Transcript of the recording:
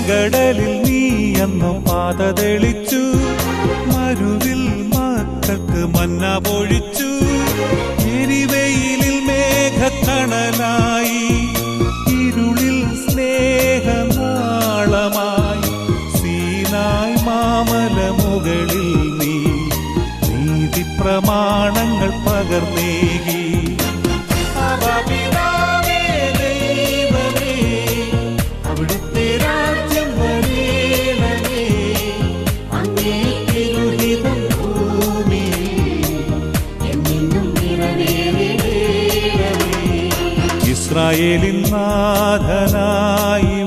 ചെങ്കടലിൽ നീ അന്നു പാത തെളിച്ചു, മരുവിൽ മക്കൾക്ക് മന്ന പൊഴിച്ചു. എരിവെയിലിൽ മേഘത്തണലായി, ഇരുളിൽ സ്നേഹനാളമായി. സീനായ് മാമലമുകളിൽ നീ നീതി പ്രമാണങ്ങൾ പകർന്നേകി. അവിടുത്തെ രാജ്യം വരേണമേ, അങ്ങേ തിരുഹിതം ഭൂമിയിൽ എന്നെന്നും നിറവേറണമേ. ഇസ്രായേലിൻ നാഥനായി